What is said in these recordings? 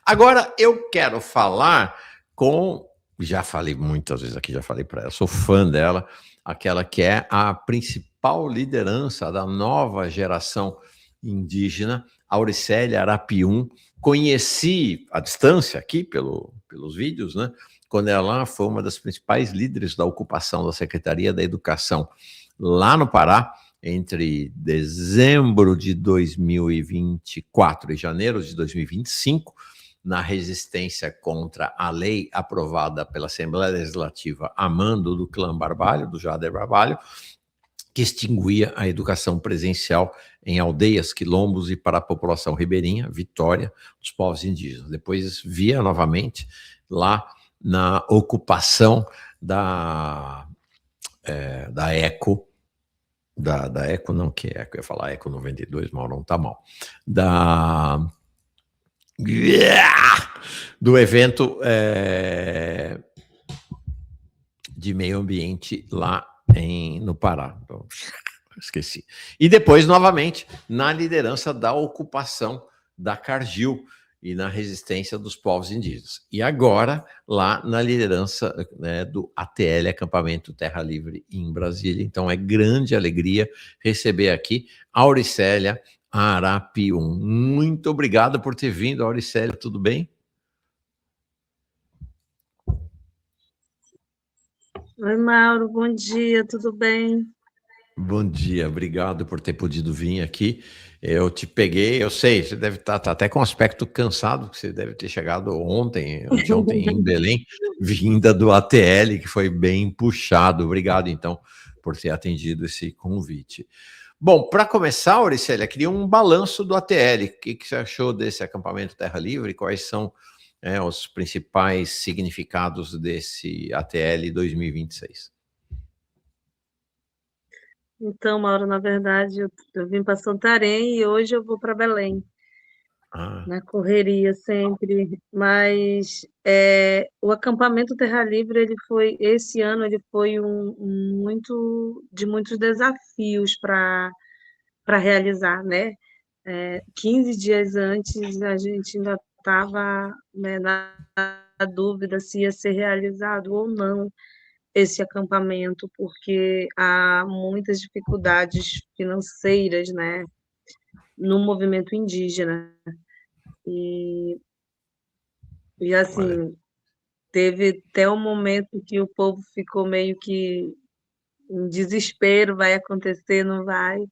Agora eu quero falar com, já falei muitas vezes aqui, já falei para ela, sou fã dela, aquela que é a principal liderança da nova geração indígena, Auricélia Arapiun. Conheci à distância aqui pelos vídeos, né? Quando ela foi uma das principais líderes da ocupação da Secretaria da Educação lá no Pará, entre dezembro de 2024 e janeiro de 2025, na resistência contra a lei aprovada pela Assembleia Legislativa a mando do clã Barbalho, do Jader Barbalho, que extinguia a educação presencial em aldeias, quilombos e para a população ribeirinha, Vitória, dos povos indígenas. Depois via novamente lá na ocupação da ECO, da ECO, não, que é ECO, eu ia falar ECO 92, Maurão, tá mal, do evento de meio ambiente lá no Pará. Então, esqueci. E depois, novamente, na liderança da ocupação da Cargill e na resistência dos povos indígenas. E agora, lá na liderança, né, do ATL, Acampamento Terra Livre, em Brasília. Então, é grande alegria receber aqui a Auricélia Arapiun. Muito obrigado por ter vindo, Auricélia, tudo bem? Oi, Mauro, bom dia, tudo bem? Bom dia, obrigado por ter podido vir aqui. Eu te peguei, eu sei, você deve estar até com um aspecto cansado, que você deve ter chegado ontem, anteontem em Belém, vinda do ATL, que foi bem puxado. Obrigado, então, por ter atendido esse convite. Bom, para começar, Auricélia, queria um balanço do ATL. O que você achou desse acampamento Terra Livre? Quais são os principais significados desse ATL 2026? Então, Mauro, na verdade, eu vim para Santarém e hoje eu vou para Belém, na correria sempre, mas o acampamento Terra Livre, esse ano ele foi de muitos desafios para realizar, né? 15 dias antes a gente ainda estava, né, na dúvida se ia ser realizado ou não esse acampamento, porque há muitas dificuldades financeiras, né, no movimento indígena. E, e Olha, assim, teve até um momento que o povo ficou meio que em desespero, vai acontecer, não vai.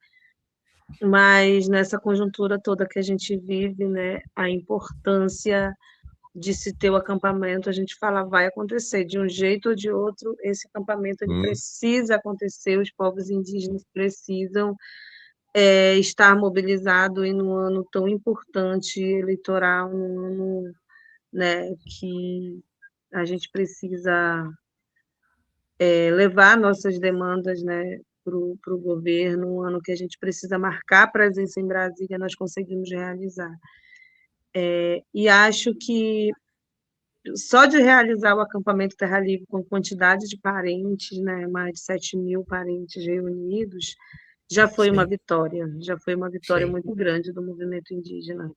Mas nessa conjuntura toda que a gente vive, né, a importância de se ter o acampamento, a gente fala, vai acontecer, de um jeito ou de outro, esse acampamento ele precisa acontecer, os povos indígenas precisam estar mobilizados e num ano tão importante eleitoral, num ano, né, que a gente precisa levar nossas demandas, né, para o governo, um ano que a gente precisa marcar presença em Brasília, nós conseguimos realizar. E acho que só de realizar o acampamento Terra Livre com quantidade de parentes, né, mais de 7.000 parentes reunidos, já foi uma sim, vitória, já foi uma vitória sim. muito grande do movimento indígena.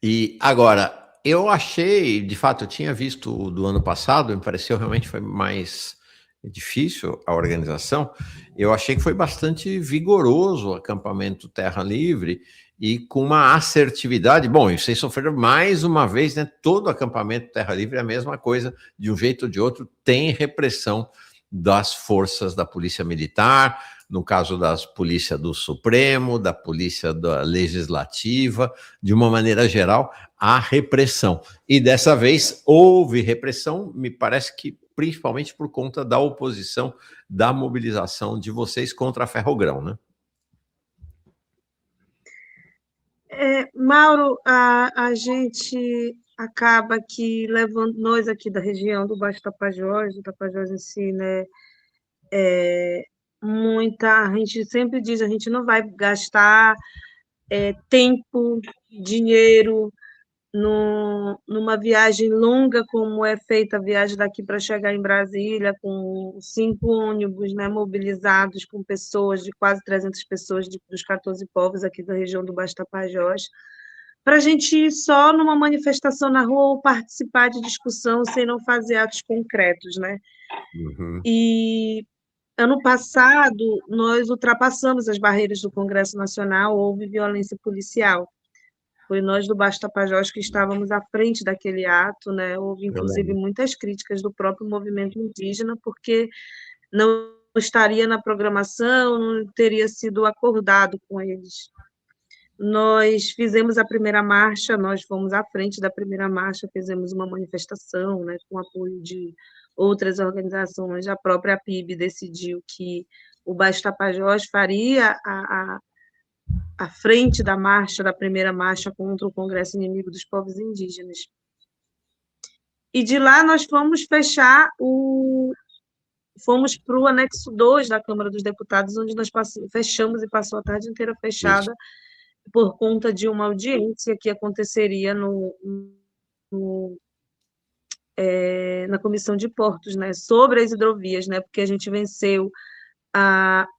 E agora, eu achei, de fato, eu tinha visto o do ano passado, me pareceu realmente foi mais difícil a organização. Eu achei que foi bastante vigoroso o acampamento Terra Livre e com uma assertividade. Bom, e vocês sofreram mais uma vez, né? Todo acampamento Terra Livre é a mesma coisa, de um jeito ou de outro, tem repressão das forças da Polícia Militar, no caso das polícia do Supremo, da polícia da Legislativa, de uma maneira geral, a repressão. E dessa vez houve repressão, me parece que principalmente por conta da oposição, da mobilização de vocês contra a Ferrogrão, né? Mauro, a gente acaba que levando, nós aqui da região do Baixo Tapajós, do Tapajós em si, né, a gente sempre diz, a gente não vai gastar tempo, dinheiro, numa viagem longa, como é feita a viagem daqui para chegar em Brasília, com 5 ônibus, né, mobilizados com pessoas, de quase 300 pessoas dos 14 povos aqui da região do Baixo Tapajós. para a gente ir só numa manifestação na rua ou participar de discussão sem não fazer atos concretos, né? Uhum. E ano passado nós ultrapassamos as barreiras do Congresso Nacional, houve violência policial. Foi nós do Baixo Tapajós que estávamos à frente daquele ato, né? Houve Eu inclusive lembro. muitas críticas do próprio movimento indígena, porque não estaria na programação, não teria sido acordado com eles. Nós fizemos a primeira marcha, nós fomos à frente da primeira marcha, fizemos uma manifestação, né, com apoio de outras organizações. A própria PIB decidiu que o Baixo Tapajós faria a frente da marcha, da primeira marcha contra o Congresso Inimigo dos Povos Indígenas. E de lá nós fomos fomos para o anexo 2 da Câmara dos Deputados, onde nós fechamos e passou a tarde inteira Isso. fechada por conta de uma audiência que aconteceria na Comissão de Portos, né, sobre as hidrovias, né, porque a gente venceu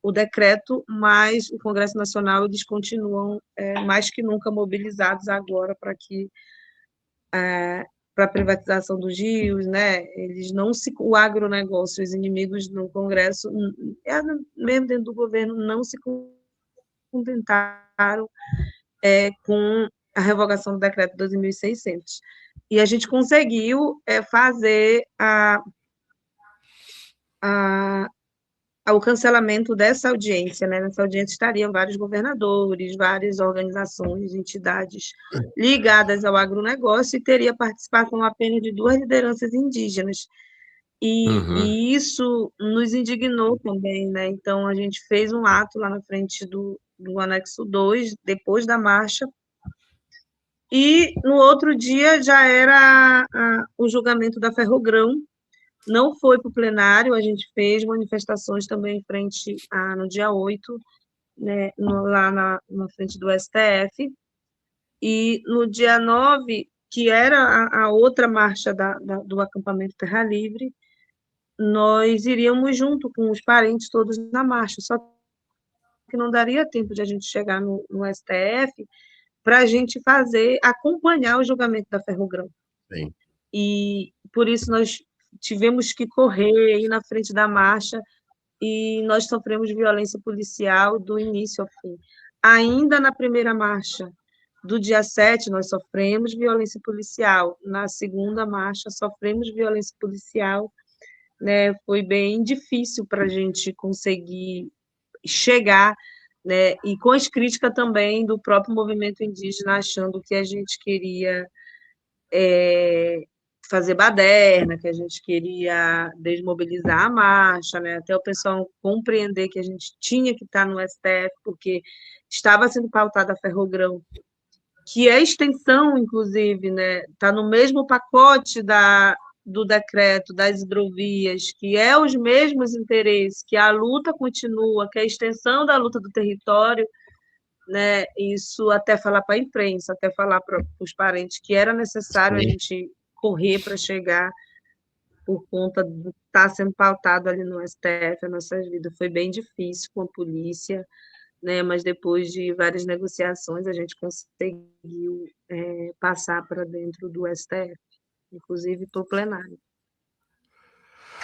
o decreto, mas o Congresso Nacional eles continuam mais que nunca mobilizados agora para a privatização dos rios, né? Eles não se o agronegócio, os inimigos no Congresso, mesmo dentro do governo, não se contentaram com a revogação do decreto 2.600. E a gente conseguiu fazer o cancelamento dessa audiência, né? Nessa audiência estariam vários governadores, várias organizações, entidades ligadas ao agronegócio e teria participação apenas de 2 lideranças indígenas. Uhum. E isso nos indignou também, né? Então, a gente fez um ato lá na frente do anexo 2, depois da marcha, e no outro dia já era o julgamento da Ferrogrão, não foi para o plenário, a gente fez manifestações também em frente no dia 8, né, lá na frente do STF, e no dia 9, que era a outra marcha do acampamento Terra Livre, nós iríamos junto com os parentes todos na marcha, só que não daria tempo de a gente chegar no STF para a gente acompanhar o julgamento da Ferrogrão. Sim. E por isso nós tivemos que correr, ir na frente da marcha, e nós sofremos violência policial do início ao fim. Ainda na primeira marcha do dia 7, nós sofremos violência policial. Na segunda marcha, sofremos violência policial. Né? Foi bem difícil para a gente conseguir chegar, né? E com as críticas também do próprio movimento indígena, achando que a gente queria fazer baderna, que a gente queria desmobilizar a marcha, né? Até o pessoal compreender que a gente tinha que estar no STF, porque estava sendo pautada a Ferrogrão, que é extensão, inclusive, né? Está no mesmo pacote do decreto das hidrovias, que é os mesmos interesses, que a luta continua, que é a extensão da luta do território, né? Isso até falar para a imprensa, até falar para os parentes que era necessário a Sim. gente correr para chegar por conta de estar sendo pautado ali no STF, a nossa vida foi bem difícil com a polícia, né? Mas depois de várias negociações a gente conseguiu passar para dentro do STF, inclusive para o plenário.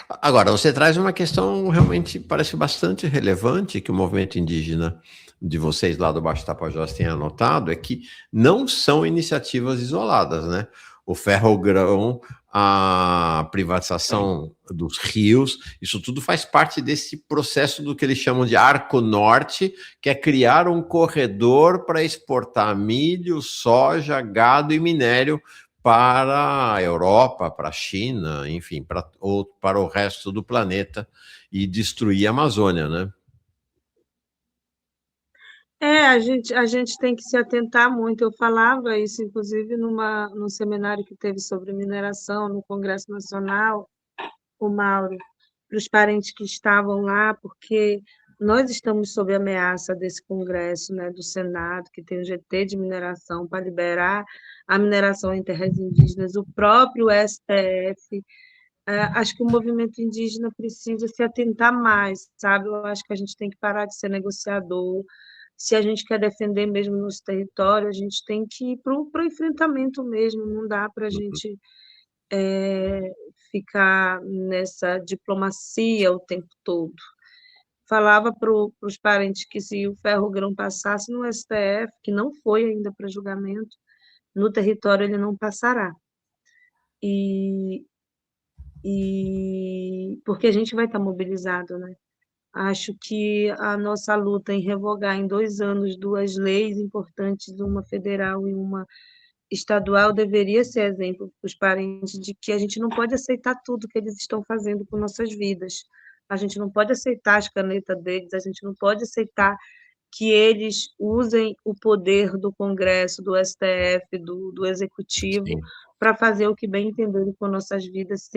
Agora, você traz uma questão realmente parece bastante relevante que o movimento indígena de vocês lá do Baixo Tapajós tenha anotado, é que não são iniciativas isoladas, né? O ferrogrão, a privatização dos rios, isso tudo faz parte desse processo do que eles chamam de Arco Norte, que é criar um corredor para exportar milho, soja, gado e minério para a Europa, para a China, enfim, para o resto do planeta e destruir a Amazônia, né? A gente tem que se atentar muito. Eu falava isso, inclusive, num seminário que teve sobre mineração no Congresso Nacional, o Mauro, para os parentes que estavam lá, porque nós estamos sob ameaça desse Congresso, né, do Senado, que tem o GT de mineração para liberar a mineração em terras indígenas, o próprio STF. Acho que o movimento indígena precisa se atentar mais, sabe? Eu acho que a gente tem que parar de ser negociador, se a gente quer defender mesmo nosso território, a gente tem que ir para o enfrentamento mesmo, não dá para a gente ficar nessa diplomacia o tempo todo. Falava para os parentes que se o ferrogrão passasse no STF, que não foi ainda para julgamento, no território ele não passará. E porque a gente vai estar mobilizado, né? Acho que a nossa luta em revogar em 2 anos 2 leis importantes, uma federal e uma estadual, deveria ser exemplo para os parentes de que a gente não pode aceitar tudo que eles estão fazendo com nossas vidas. A gente não pode aceitar as canetas deles, a gente não pode aceitar que eles usem o poder do Congresso, do STF, do Executivo, Sim. para fazer o que bem entenderem com nossas vidas,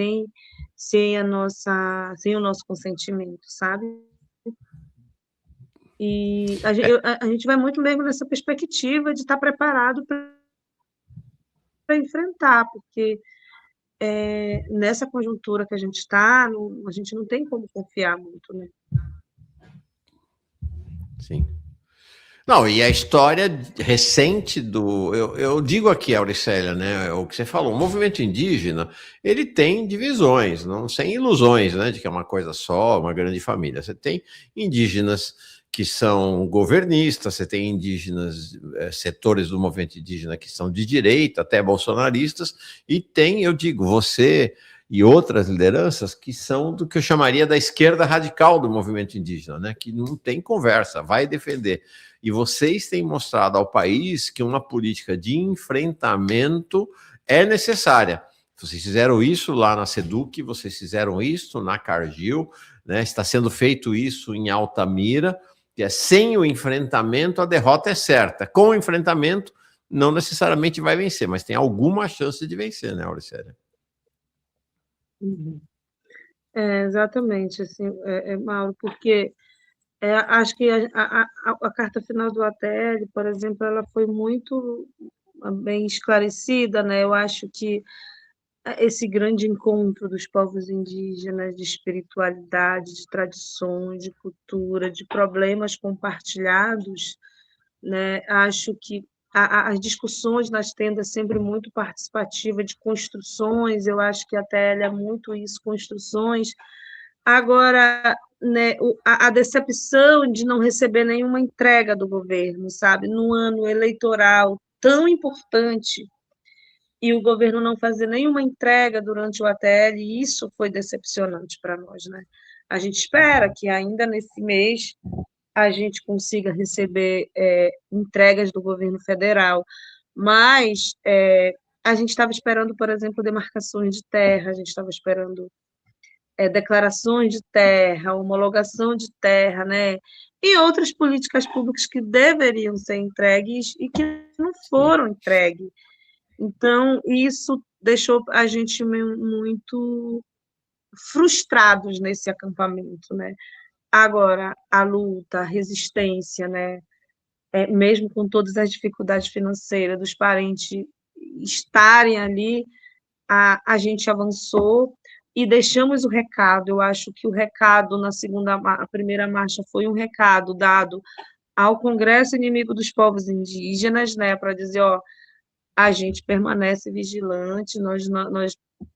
sem o nosso consentimento, sabe? E a gente vai muito mesmo nessa perspectiva de estar preparado para enfrentar, porque nessa conjuntura que a gente está, a gente não tem como confiar muito, né? Sim. Não, e a história recente do. Eu digo aqui, Auricélia, né? O que você falou, o movimento indígena, ele tem divisões, não sem ilusões, né? De que é uma coisa só, uma grande família. Você tem indígenas que são governistas, você tem indígenas, setores do movimento indígena que são de direita, até bolsonaristas, e tem, eu digo, você e outras lideranças que são do que eu chamaria da esquerda radical do movimento indígena, né? Que não tem conversa, vai defender. E vocês têm mostrado ao país que uma política de enfrentamento é necessária. Vocês fizeram isso lá na SEDUC, vocês fizeram isso na Cargill, né? Está sendo feito isso em Altamira, que é sem o enfrentamento a derrota é certa. Com o enfrentamento, não necessariamente vai vencer, mas tem alguma chance de vencer, né, Auricélia? Uhum. Exatamente, assim, Mauro, porque acho que a carta final do ATL, por exemplo, ela foi muito bem esclarecida, né? Eu acho que esse grande encontro dos povos indígenas, de espiritualidade, de tradições, de cultura, de problemas compartilhados, né? Acho que as discussões nas tendas sempre muito participativa de construções, eu acho que até ela é muito isso, construções. Agora, né, a decepção de não receber nenhuma entrega do governo, sabe? No ano eleitoral tão importante, e o governo não fazer nenhuma entrega durante o ATL, isso foi decepcionante para nós, né? A gente espera que ainda nesse mês a gente consiga receber entregas do governo federal, mas a gente estava esperando, por exemplo, demarcações de terra, a gente estava esperando declarações de terra, homologação de terra, né? E outras políticas públicas que deveriam ser entregues e que não foram entregues. Então, isso deixou a gente muito frustrados nesse acampamento, né? Agora, a luta, a resistência, né? Mesmo com todas as dificuldades financeiras dos parentes estarem ali, a gente avançou e deixamos o recado. Eu acho que o recado a primeira marcha foi um recado dado ao Congresso Inimigo dos Povos Indígenas, né, para dizer, ó, a gente permanece vigilante, nós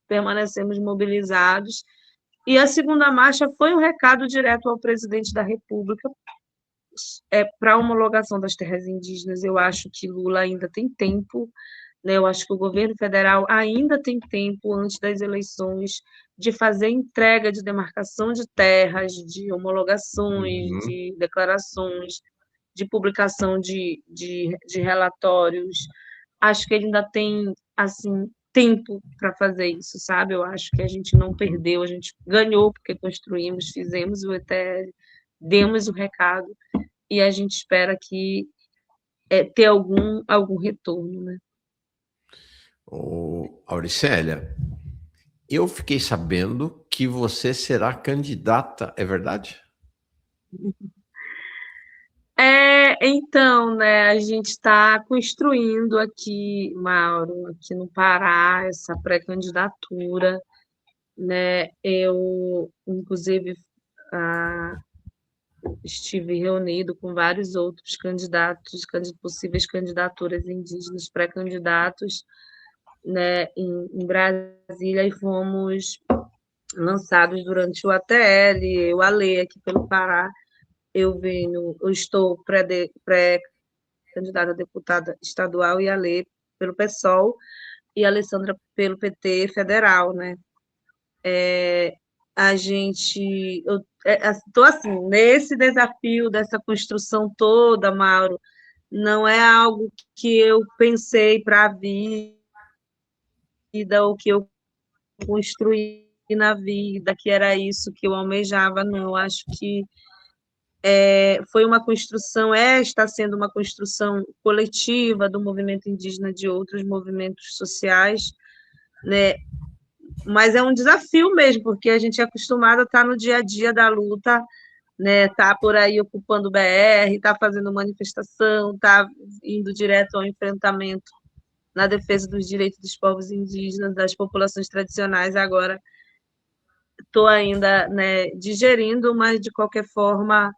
permanecemos mobilizados. E a segunda marcha foi um recado direto ao presidente da República para a homologação das terras indígenas. Eu acho que Lula ainda tem tempo, né? Eu acho que o governo federal ainda tem tempo, antes das eleições, de fazer entrega de demarcação de terras, de homologações, Uhum. de declarações, de publicação de relatórios. Acho que ele ainda tem, assim, tempo para fazer isso, sabe? Eu acho que a gente não perdeu, a gente ganhou porque construímos, fizemos o ETL, demos o recado e a gente espera que ter algum retorno, né? Auricélia, eu fiquei sabendo que você será candidata, é verdade? Então, né, a gente está construindo aqui, Mauro, aqui no Pará, essa pré-candidatura, né? Eu, inclusive, estive reunido com vários outros candidatos, possíveis candidaturas indígenas, pré-candidatos, né, em Brasília, e fomos lançados durante o ATL, o ALE aqui pelo Pará. Eu estou pré-candidata a deputada estadual e ALE pelo PSOL, e a Alessandra pelo PT federal, né? A gente, eu estou assim, nesse desafio dessa construção toda, Mauro, não é algo que eu pensei para a vida, ou que eu construí na vida, que era isso que eu almejava, não. Acho que foi uma construção, está sendo uma construção coletiva do movimento indígena, de outros movimentos sociais, né? Mas é um desafio mesmo, porque a gente é acostumado a estar no dia a dia da luta, né? Tá por aí ocupando o BR, tá fazendo manifestação, tá indo direto ao enfrentamento na defesa dos direitos dos povos indígenas, das populações tradicionais. Agora estou ainda, né, digerindo, mas de qualquer forma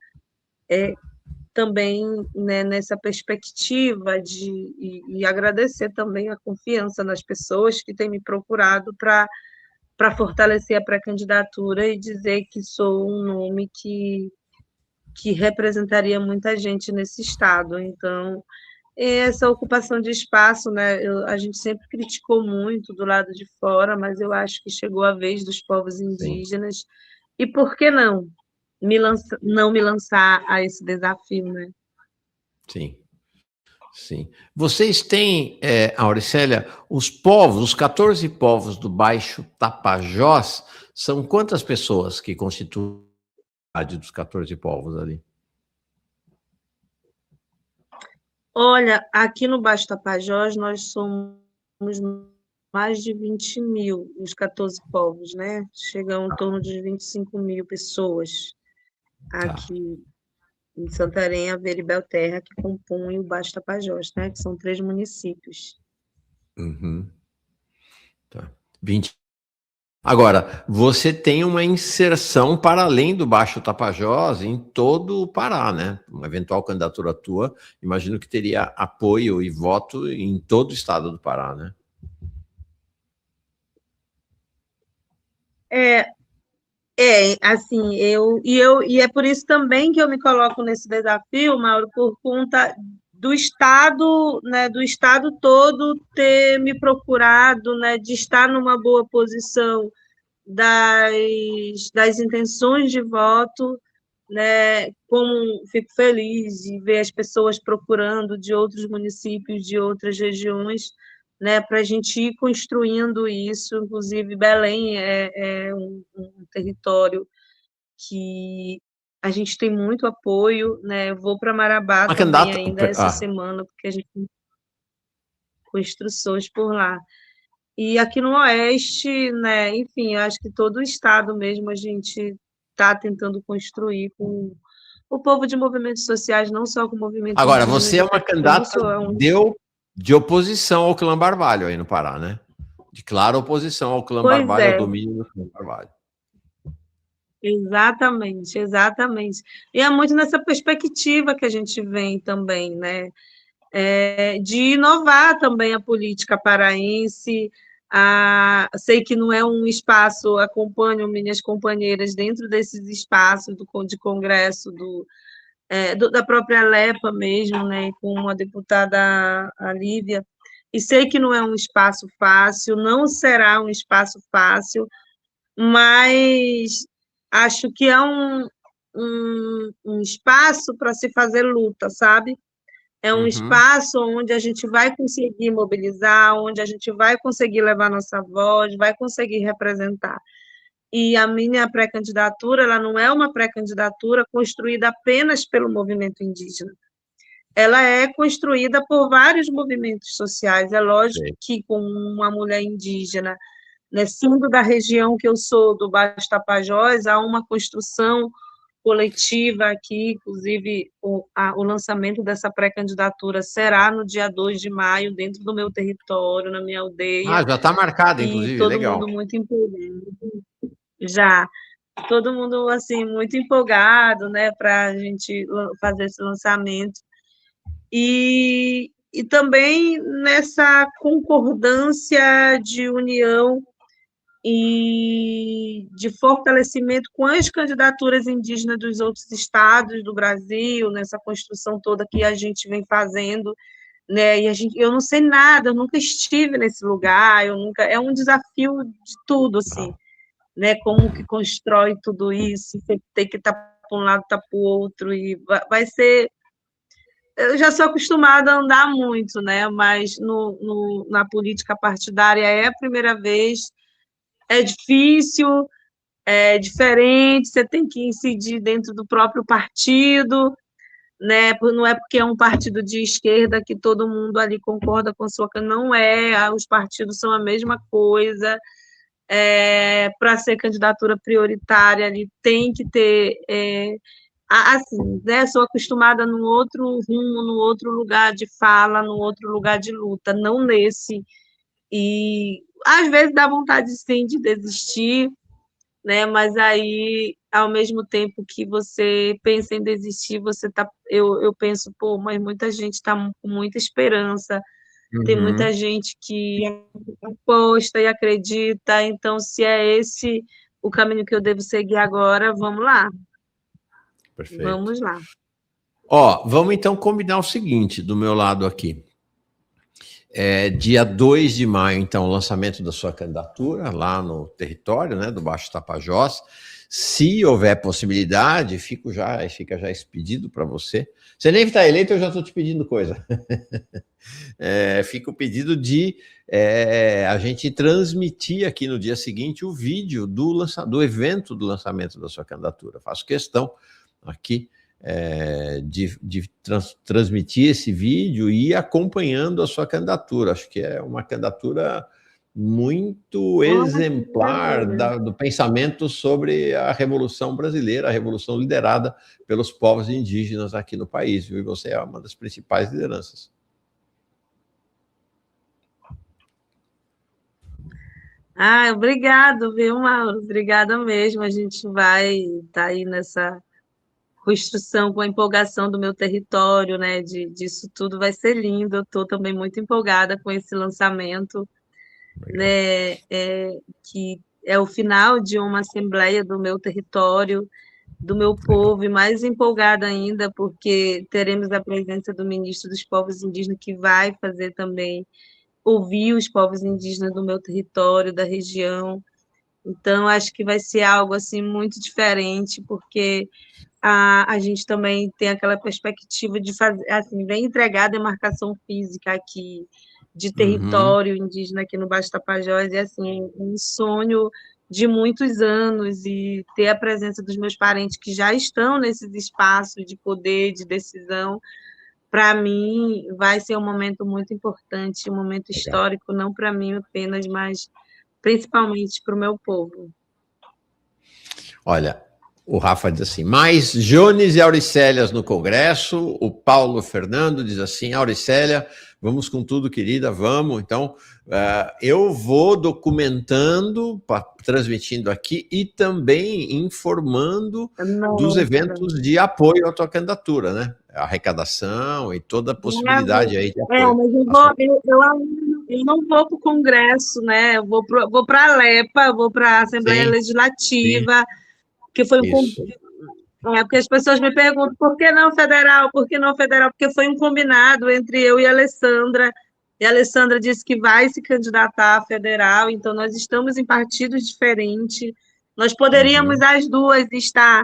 também, né, nessa perspectiva e agradecer também a confiança nas pessoas que têm me procurado para fortalecer a pré-candidatura e dizer que sou um nome que representaria muita gente nesse estado. Então, essa ocupação de espaço, né, a gente sempre criticou muito do lado de fora, mas eu acho que chegou a vez dos povos Sim. indígenas, e por que não não me lançar a esse desafio, né? Sim. Sim. Vocês têm, Auricélia, os 14 povos do Baixo Tapajós, são quantas pessoas que constituem a cidade dos 14 povos ali? Olha, aqui no Baixo Tapajós nós somos mais de 20.000, os 14 povos, né? Chegam em torno de 25.000 pessoas Tá. aqui em Santarém, Aveiro e Belterra, que compõem o Baixo Tapajós, né? Que são 3 municípios. Uhum. Tá. 20. Agora, você tem uma inserção para além do Baixo Tapajós em todo o Pará, né? Uma eventual candidatura tua, imagino que teria apoio e voto em todo o estado do Pará, né? Assim, e é por isso também que eu me coloco nesse desafio, Mauro, por conta do Estado, né, do Estado todo ter me procurado, né, de estar numa boa posição das intenções de voto, né, como fico feliz de ver as pessoas procurando de outros municípios, de outras regiões, né, para a gente ir construindo isso. Inclusive, Belém é um território que a gente tem muito apoio, né? Eu vou para Marabá Uma também candidata. ainda essa semana, porque a gente tem construções por lá. E aqui no Oeste, né, enfim, eu acho que todo o estado mesmo a gente está tentando construir com o povo de movimentos sociais, não só com o movimento Agora, indígena, você de é uma como candidata sou de oposição ao clã Barbalho aí no Pará, né? De clara oposição ao clã Pois Barbalho, ao é, domínio do clã Barbalho. exatamente, exatamente. E é muito nessa perspectiva que a gente vem também, né? De inovar também a política paraense. Sei que não é um espaço, acompanho minhas companheiras dentro desses espaços de congresso da própria Lepa mesmo, né, com a deputada a Lívia, e sei que não é um espaço fácil, não será um espaço fácil, mas acho que é um espaço para se fazer luta, sabe? É um Uhum. espaço onde a gente vai conseguir mobilizar, onde a gente vai conseguir levar nossa voz, vai conseguir representar. E a minha pré-candidatura, ela não é uma pré-candidatura construída apenas pelo movimento indígena. Ela é construída por vários movimentos sociais. É lógico Sei. que, com uma mulher indígena, né, sendo da região que eu sou, do Baixo Tapajós, há uma construção coletiva aqui, inclusive o lançamento dessa pré-candidatura será no dia 2 de maio, dentro do meu território, na minha aldeia, Ah, já está marcada, e inclusive, todo legal. mundo muito empolgado já. todo mundo assim muito empolgado, né, para a gente fazer esse lançamento. E também nessa concordância de união e de fortalecimento com as candidaturas indígenas dos outros estados do Brasil, nessa construção toda que a gente vem fazendo, né? E eu não sei nada, eu nunca estive nesse lugar, eu nunca, é um desafio de tudo, assim, né? Como que constrói tudo isso, você tem que estar para um lado, estar para o outro, e vai ser. Eu já sou acostumada a andar muito, né? Mas na política partidária é a primeira vez, é difícil, é diferente, você tem que incidir dentro do próprio partido, né? Não é porque é um partido de esquerda que todo mundo ali concorda com a sua, não é, os partidos são a mesma coisa, para ser candidatura prioritária ali tem que ter, assim, né? Sou acostumada num outro rumo, num outro lugar de fala, num outro lugar de luta, não nesse, e às vezes dá vontade sim de desistir, né? Mas aí, ao mesmo tempo que você pensa em desistir, eu penso, pô, mas muita gente está com muita esperança, tem muita gente que aposta e acredita, então se é esse o caminho que eu devo seguir agora, vamos lá. Perfeito. Vamos lá. Ó, vamos então combinar o seguinte, do meu lado aqui. Dia 2 de maio, então, o lançamento da sua candidatura lá no território, né, do Baixo Tapajós. Se houver possibilidade, fica já esse pedido para você. Você nem está eleito, eu já estou te pedindo coisa. Fica o pedido de a gente transmitir aqui no dia seguinte o vídeo do evento do lançamento da sua candidatura. Faço questão aqui de transmitir esse vídeo e ir acompanhando a sua candidatura. Acho que é uma candidatura muito exemplar do pensamento sobre a Revolução Brasileira, a revolução liderada pelos povos indígenas aqui no país, viu? E você é uma das principais lideranças. Obrigado, viu, Mauro? Obrigada mesmo. A gente vai estar aí nessa construção com a empolgação do meu território, né? Disso tudo vai ser lindo. Eu estou também muito empolgada com esse lançamento, né? Que é o final de uma assembleia do meu território, do meu povo, e mais empolgada ainda, porque teremos a presença do ministro dos Povos Indígenas, que vai fazer também ouvir os povos indígenas do meu território, da região. Então, acho que vai ser algo assim muito diferente, porque a gente também tem aquela perspectiva de fazer, assim, vem entregar a demarcação física aqui de território indígena aqui no Baixo Tapajós, e assim, um sonho de muitos anos, e ter a presença dos meus parentes que já estão nesses espaços de poder, de decisão, para mim vai ser um momento muito importante, um momento histórico, não para mim apenas, mas principalmente para o meu povo. Olha, o Rafa diz assim, mais Jones e Auricélias no Congresso. O Paulo Fernando diz assim, Auricélia, vamos com tudo, querida, vamos. Então, eu vou documentando, transmitindo aqui e também informando dos eventos de apoio à tua candidatura, né? A arrecadação e toda a possibilidade aí de apoio. Mas eu não vou para o Congresso, né? Eu vou para a Alepa, vou para a Assembleia Legislativa, que foi porque as pessoas me perguntam por que não federal, por que não federal? Porque foi um combinado entre eu e a Alessandra. E a Alessandra disse que vai se candidatar a federal, então nós estamos em partidos diferentes. Nós poderíamos as duas estar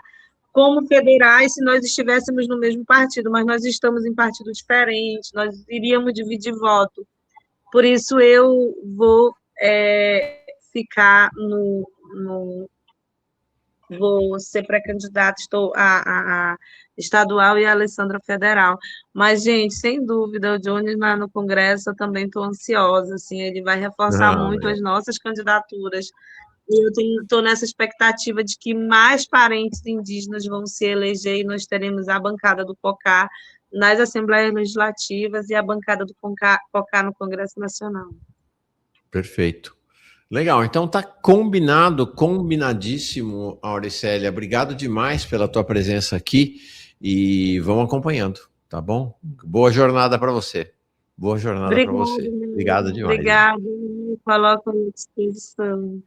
como federais se nós estivéssemos no mesmo partido, mas nós estamos em partido diferente, nós iríamos dividir voto. Por isso eu vou ficar vou ser pré-candidata, estou a estadual e a Alessandra federal. Mas, gente, sem dúvida, o Johnny no Congresso eu também estou ansiosa, assim, ele vai reforçar muito as nossas candidaturas. E eu estou nessa expectativa de que mais parentes indígenas vão se eleger e nós teremos a bancada do COCA nas Assembleias Legislativas e a bancada do COCA no Congresso Nacional. Perfeito. Legal, então tá combinado, combinadíssimo, Auricélia. Obrigado demais pela tua presença aqui e vamos acompanhando, tá bom? Boa jornada para você. Boa jornada para Obrigada, você. Obrigado demais. obrigada, me coloco à disposição.